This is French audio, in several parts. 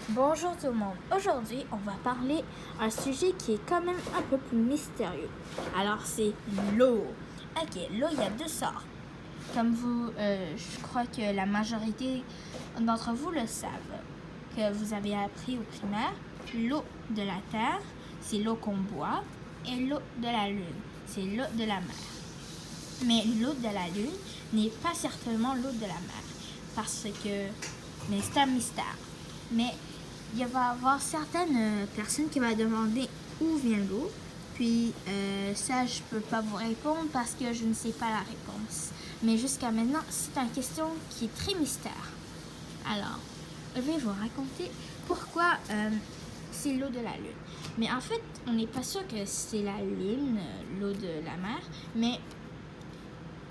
Bonjour tout le monde. Aujourd'hui, on va parler d'un sujet qui est quand même un peu plus mystérieux. Alors, c'est l'eau. Ok, l'eau, il y a deux sortes. Comme je crois que la majorité d'entre vous le savent, que vous avez appris au primaire, l'eau de la terre, c'est l'eau qu'on boit, et l'eau de la lune, c'est l'eau de la mer. Mais l'eau de la lune n'est pas certainement l'eau de la mer, mais c'est un mystère. Mais il va y avoir certaines personnes qui vont demander où vient l'eau. Puis ça, je peux pas vous répondre parce que je ne sais pas la réponse. Mais jusqu'à maintenant, c'est une question qui est très mystère. Alors, je vais vous raconter pourquoi c'est l'eau de la Lune. Mais en fait, on n'est pas sûr que c'est la Lune, l'eau de la mer, mais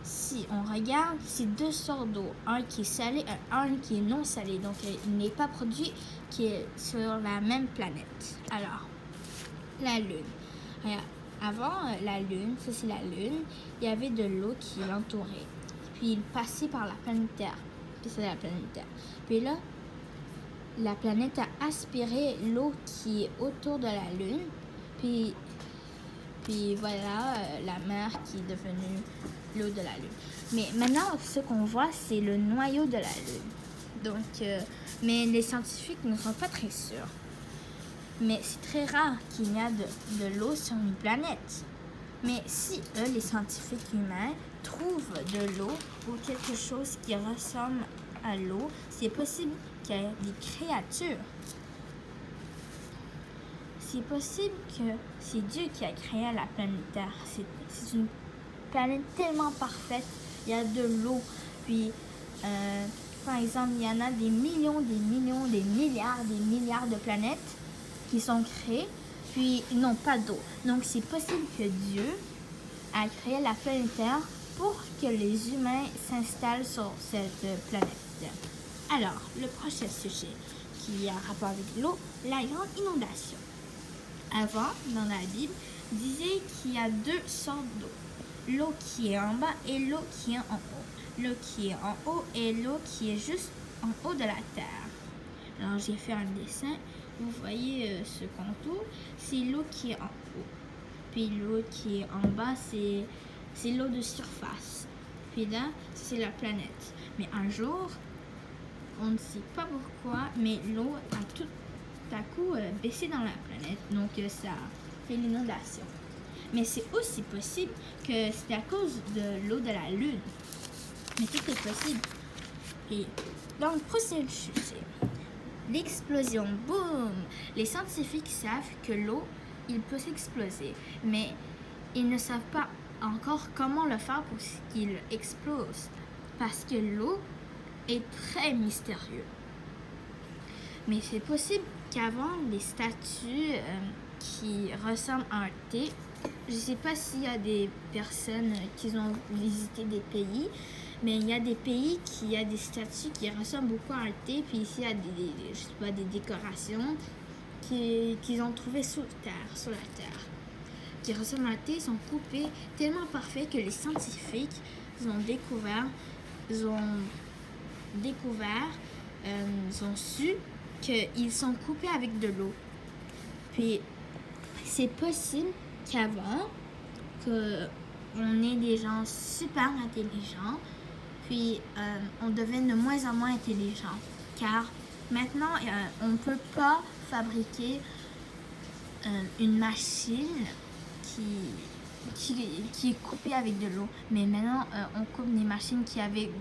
si on regarde, c'est deux sortes d'eau. Un qui est salé et un qui est non salé. Donc, il n'est pas produit qui est sur la même planète. Alors, la Lune. Regarde, avant la Lune, ça c'est la Lune, il y avait de l'eau qui l'entourait. Puis, il passait par la planète Terre. Puis, c'est la planète Terre. Puis là, la planète a aspiré l'eau qui est autour de la Lune. Puis voilà, la mer qui est devenue l'eau de la Lune. Mais maintenant, ce qu'on voit, c'est le noyau de la Lune. Donc, mais les scientifiques ne sont pas très sûrs. Mais c'est très rare qu'il y ait de l'eau sur une planète. Mais si eux, les scientifiques humains, trouvent de l'eau ou quelque chose qui ressemble à l'eau, c'est possible qu'il y ait des créatures. C'est possible que c'est Dieu qui a créé la planète Terre. C'est une planète tellement parfaite. Il y a de l'eau. Puis, par exemple, il y en a des millions, des milliards de planètes qui sont créées. Puis, ils n'ont pas d'eau. Donc, c'est possible que Dieu a créé la planète Terre pour que les humains s'installent sur cette planète. Alors, le prochain sujet qui a rapport avec l'eau, la grande inondation. Avant, dans la Bible, disait qu'il y a deux sortes d'eau. L'eau qui est en bas et l'eau qui est en haut. L'eau qui est en haut et l'eau qui est juste en haut de la terre. Alors, j'ai fait un dessin. Vous voyez ce contour. C'est l'eau qui est en haut. Puis l'eau qui est en bas, c'est l'eau de surface. Puis là, c'est la planète. Mais un jour, on ne sait pas pourquoi, mais l'eau a tout à coup baissé dans la planète. Donc, ça fait l'inondation. Mais c'est aussi possible que c'est à cause de l'eau de la Lune. Mais tout est possible. Et dans le prochain sujet, l'explosion, boum! Les scientifiques savent que l'eau, il peut s'exploser, mais ils ne savent pas encore comment le faire pour qu'il explose. Parce que l'eau est très mystérieuse. Mais c'est possible qu'avant, les statues qui ressemblent à un T, je ne sais pas s'il y a des personnes qui ont visité des pays, mais il y a des pays qui a des statues qui ressemblent beaucoup à un T, puis ici il y a des décorations qu'ils ont trouvées sous la terre, qui ressemblent à un T, sont coupées tellement parfait que les scientifiques ont su qu'ils sont coupés avec de l'eau. Puis, c'est possible qu'avant, qu'on ait des gens super intelligents, puis on devienne de moins en moins intelligent. Car maintenant, on ne peut pas fabriquer une machine qui est coupée avec de l'eau. Mais maintenant, on coupe des machines qui avaient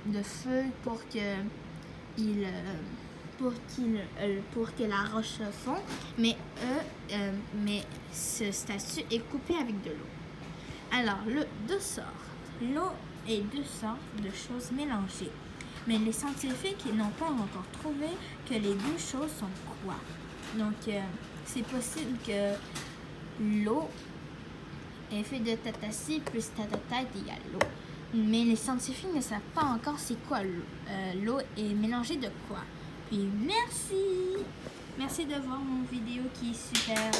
de feu pour que la roche fond, mais ce statut est coupé avec de l'eau. Alors, l'eau est deux sortes de choses mélangées, mais les scientifiques n'ont pas encore trouvé que les deux choses sont quoi. Donc, c'est possible que l'eau est faite de tatasi plus tatata égale l'eau. Mais les scientifiques ne savent pas encore c'est quoi l'eau. L'eau est mélangée de quoi. Puis merci de voir mon vidéo qui est super